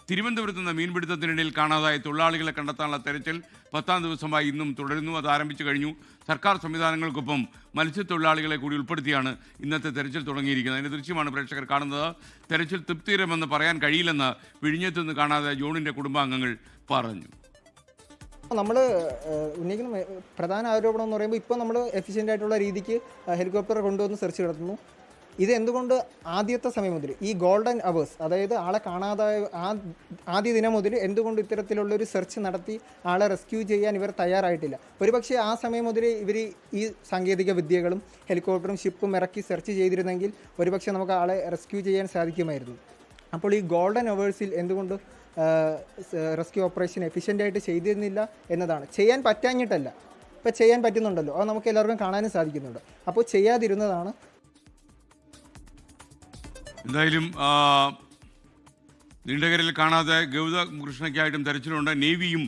തിരുവനന്തപുരത്ത് നിന്ന് മീൻപിടുത്തത്തിനിടയിൽ കാണാതായ തൊഴിലാളികളെ കണ്ടെത്താനുള്ള തെരച്ചിൽ 10ാം ദിവസമായി ഇന്നും തുടരുന്നു. അത് ആരംഭിച്ചു കഴിഞ്ഞു. സർക്കാർ സംവിധാനങ്ങൾക്കൊപ്പം മത്സ്യത്തൊഴിലാളികളെ കൂടി ഉൾപ്പെടുത്തിയാണ് ഇന്നത്തെ തെരച്ചിൽ തുടങ്ങിയിരിക്കുന്നത്. അതിൻ്റെ ദൃശ്യമാണ് പ്രേക്ഷകർ കാണുന്നത്. തെരച്ചിൽ തൃപ്തികരമെന്ന് പറയാൻ കഴിയില്ലെന്ന് വിഴിഞ്ഞത്ത് നിന്ന് കാണാതായ ജോണിൻ്റെ കുടുംബാംഗങ്ങൾ പറഞ്ഞു. നമ്മൾ ഉന്നയിക്കുന്ന പ്രധാന ആരോപണം എന്ന് പറയുമ്പോൾ ഇപ്പോൾ നമ്മൾ എഫിഷ്യൻ്റ് ആയിട്ടുള്ള രീതിക്ക് ഹെലികോപ്റ്റർ കൊണ്ടുവന്ന് സെർച്ച് നടത്തുന്നു. ഇത് എന്തുകൊണ്ട് ആദ്യത്തെ സമയം മുതൽ ഈ ഗോൾഡൻ അവേഴ്സ്, അതായത് ആളെ കാണാതായ ആദ്യ ദിനം മുതൽ എന്തുകൊണ്ട് ഇത്തരത്തിലുള്ളൊരു സെർച്ച് നടത്തി ആളെ റെസ്ക്യൂ ചെയ്യാൻ ഇവർ തയ്യാറായിട്ടില്ല? ഒരുപക്ഷെ ആ സമയം മുതൽ ഇവർ ഈ സാങ്കേതിക വിദ്യകളും ഹെലികോപ്റ്ററും ഷിപ്പും ഇറക്കി സെർച്ച് ചെയ്തിരുന്നെങ്കിൽ ഒരുപക്ഷെ നമുക്ക് ആളെ റെസ്ക്യൂ ചെയ്യാൻ സാധിക്കുമായിരുന്നു. അപ്പോൾ ഈ ഗോൾഡൻ അവേഴ്സിൽ എന്തുകൊണ്ട് റെസ്ക്യൂ ഓപ്പറേഷൻ എഫിഷ്യൻ്റായിട്ട് ചെയ്തിരുന്നില്ല എന്നതാണ്. ചെയ്യാൻ പറ്റാഞ്ഞിട്ടല്ല, ഇപ്പോൾ ചെയ്യാൻ പറ്റുന്നുണ്ടല്ലോ, അത് നമുക്ക് എല്ലാവർക്കും കാണാനും സാധിക്കുന്നുണ്ട്. അപ്പോൾ ചെയ്യാതിരുന്നതാണ്. എന്തായാലും നീണ്ടകരയിൽ കാണാതെ ഗൗതം കൃഷ്ണയ്ക്കായിട്ടും തെരച്ചിലുണ്ട്. നേവിയും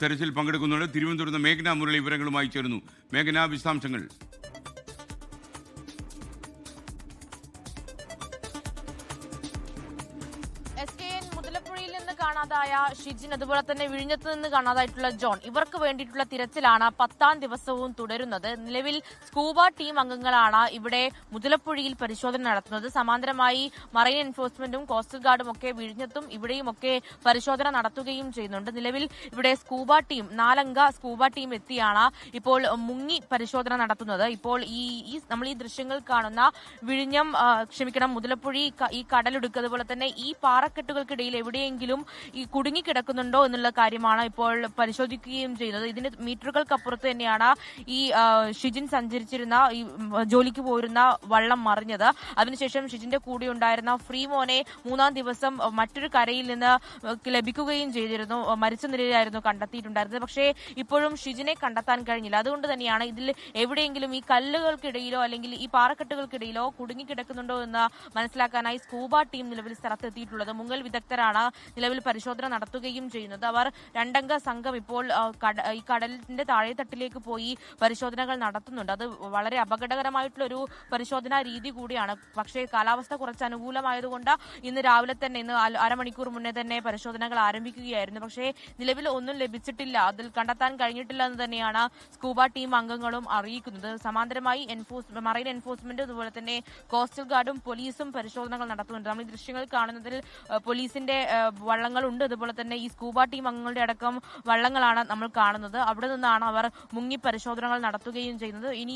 തെരച്ചിൽ പങ്കെടുക്കുന്നുണ്ട്. തിരുവനന്തപുരത്ത് മേഘന മുരളി വിവരങ്ങളുമായി ചേരുന്നു. മേഘന, വിശദാംശങ്ങൾ. മുതലപ്പുഴയിൽ നിന്ന് കാണാതായ ഷിജിൻ, അതുപോലെ തന്നെ വിഴിഞ്ഞത്ത് നിന്ന് കാണാതായിട്ടുള്ള ജോൺ, ഇവർക്ക് വേണ്ടിയിട്ടുള്ള തിരച്ചിലാണ് 10ാം ദിവസവും തുടരുന്നത്. നിലവിൽ സ്കൂബ ടീം അംഗങ്ങളാണ് ഇവിടെ മുതലപ്പുഴയിൽ പരിശോധന നടത്തുന്നത്. സമാന്തരമായി മറൈൻ എൻഫോഴ്സ്മെന്റും കോസ്റ്റൽ ഗാർഡും ഒക്കെ വിഴിഞ്ഞത്തും ഇവിടെയും ഒക്കെ പരിശോധന നടത്തുകയും ചെയ്യുന്നുണ്ട്. നിലവിൽ ഇവിടെ സ്കൂബ ടീം 4 അംഗ സ്കൂബ ടീം എത്തിയാണ് ഇപ്പോൾ മുങ്ങി പരിശോധന നടത്തുന്നത്. ഇപ്പോൾ നമ്മൾ ഈ ദൃശ്യങ്ങൾ കാണുന്ന വിഴിഞ്ഞം മുതലപ്പുഴ ഈ കടലിടുക്ക്, അതുപോലെ തന്നെ ഈ പാറക്കെട്ടുകൾക്കിടയിൽ എവിടെയെങ്കിലും ഈ കുടുങ്ങിക്കിടക്കുന്നുണ്ടോ എന്നുള്ള കാര്യമാണ് ഇപ്പോൾ പരിശോധിക്കുകയും ചെയ്യുന്നത്. ഇതിന് മീറ്ററുകൾക്കപ്പുറത്ത് തന്നെയാണ് ഈ ഷിജിൻ സഞ്ചരിച്ചിരുന്ന ഈ ജോലിക്ക് പോയിരുന്ന വള്ളം മറിഞ്ഞത്. അതിനുശേഷം ഷിജിന്റെ കൂടെ ഉണ്ടായിരുന്ന ഫ്രീമോനെ 3ാം ദിവസം മറ്റൊരു കരയിൽ നിന്ന് ലഭിക്കുകയും ചെയ്തിരുന്നു. മരിച്ച നിലയിലായിരുന്നു കണ്ടെത്തിയിട്ടുണ്ടായിരുന്നത്. പക്ഷേ ഇപ്പോഴും ഷിജിനെ കണ്ടെത്താൻ കഴിഞ്ഞില്ല. അതുകൊണ്ട് തന്നെയാണ് ഇതിൽ എവിടെയെങ്കിലും ഈ കല്ലുകൾക്കിടയിലോ അല്ലെങ്കിൽ ഈ പാറക്കെട്ടുകൾക്കിടയിലോ കുടുങ്ങിക്കിടക്കുന്നുണ്ടോ എന്ന് മനസ്സിലാക്കാനായി സ്കൂബ ടീം നിലവിൽ സ്ഥലത്തെത്തിയിട്ടുള്ളത്. മുങ്ങൽ വിദഗ്ധരാണ് നിലവിൽ പരിശോധന നടത്തുകയും ചെയ്യുന്നത്. അവർ 2 അംഗ സംഘം ഇപ്പോൾ ഈ കടലിന്റെ താഴെത്തട്ടിലേക്ക് പോയി പരിശോധനകൾ നടത്തുന്നുണ്ട്. അത് വളരെ അപകടകരമായിട്ടുള്ള ഒരു പരിശോധനാ രീതി കൂടിയാണ്. പക്ഷേ കാലാവസ്ഥ കുറച്ച് അനുകൂലമായതുകൊണ്ട് ഇന്ന് രാവിലെ തന്നെ, ഇന്ന് അരമണിക്കൂർ മുന്നേ തന്നെ പരിശോധനകൾ ആരംഭിക്കുകയായിരുന്നു. പക്ഷേ നിലവിൽ ഒന്നും ലഭിച്ചിട്ടില്ല, അതിൽ കണ്ടെത്താൻ കഴിഞ്ഞിട്ടില്ല എന്ന് തന്നെയാണ് സ്കൂബ ടീം അംഗങ്ങളും അറിയിക്കുന്നത്. സമാന്തരമായി മറൈൻ എൻഫോഴ്സ്മെന്റ്, അതുപോലെ തന്നെ കോസ്റ്റൽ ഗാർഡും പോലീസും പരിശോധനകൾ നടത്തുന്നുണ്ട്. നമ്മൾ ഈ ദൃശ്യങ്ങൾ കാണുന്നതിൽ പോലീസിന്റെ വള്ളങ്ങളുണ്ട്, അതുപോലെ തന്നെ ഈ സ്കൂബ ടീം അംഗങ്ങളുടെ അടക്കം വള്ളങ്ങളാണ് നമ്മൾ കാണുന്നത്. അവിടെ നിന്നാണ് അവർ മുങ്ങി പരിശോധനകൾ നടത്തുകയും ചെയ്യുന്നത്. ഇനി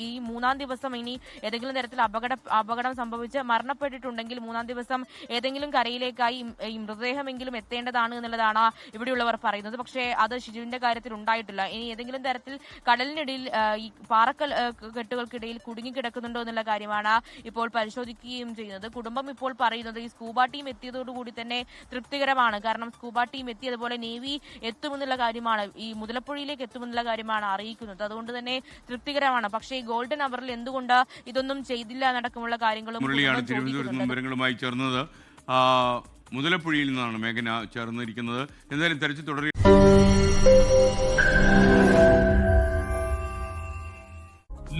ഈ 3ാം ദിവസം ഇനി ഏതെങ്കിലും തരത്തിൽ അപകടം സംഭവിച്ച് മരണപ്പെട്ടിട്ടുണ്ടെങ്കിൽ 3ാം ദിവസം ഏതെങ്കിലും കരയിലേക്കായി ഈ മൃതദേഹമെങ്കിലും എത്തേണ്ടതാണ് എന്നുള്ളതാണ് ഇവിടെയുള്ളവർ പറയുന്നത്. പക്ഷേ അത് ഷിജുവിന്റെ കാര്യത്തിൽ ഉണ്ടായിട്ടില്ല. ഇനി ഏതെങ്കിലും തരത്തിൽ കടലിനിടയിൽ ഈ കെട്ടുകൾക്കിടയിൽ കുടുങ്ങിക്കിടക്കുന്നുണ്ടോ എന്നുള്ള കാര്യമാണ് ഇപ്പോൾ പരിശോധിക്കുകയും ചെയ്യുന്നത്. കുടുംബം ഇപ്പോൾ പറയുന്നത് ഈ സ്കൂബ ടീം എത്തിയതോടുകൂടി തന്നെ തൃപ്തികരമാണ്. കാരണം സ്കൂബ ടീം എത്തി, അതുപോലെ നേവി എത്തുമെന്നുള്ള കാര്യമാണ്, ഈ മുതലപ്പുഴയിലേക്ക് എത്തുമെന്നുള്ള കാര്യമാണ് അറിയിക്കുന്നത്. അതുകൊണ്ട് തന്നെ തൃപ്തികരമാണ്. പക്ഷേ ഈ ഗോൾഡൻ അവറിൽ എന്തുകൊണ്ട് ഇതൊന്നും ചെയ്തില്ല എന്നടക്കമുള്ള കാര്യങ്ങളും വിവരങ്ങളുമായി ചേർന്നത്. മുതലപ്പുഴയിൽ നിന്നാണ് മേഘന ചേർന്നിരിക്കുന്നത്. എന്തായാലും തെരച്ചിൽ തുടരുക.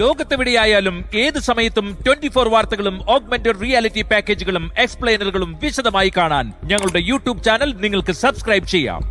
ലോകത്തെവിടെയായാലും ഏത് സമയത്തും 24 വാർത്തകളും ഓഗ്മെന്റഡ് റിയാലിറ്റി പാക്കേജുകളും എക്സ്പ്ലെയിനറുകളും വിശദമായി കാണാൻ ഞങ്ങളുടെ യൂട്യൂബ് ചാനൽ നിങ്ങൾക്ക് സബ്സ്ക്രൈബ് ചെയ്യാം.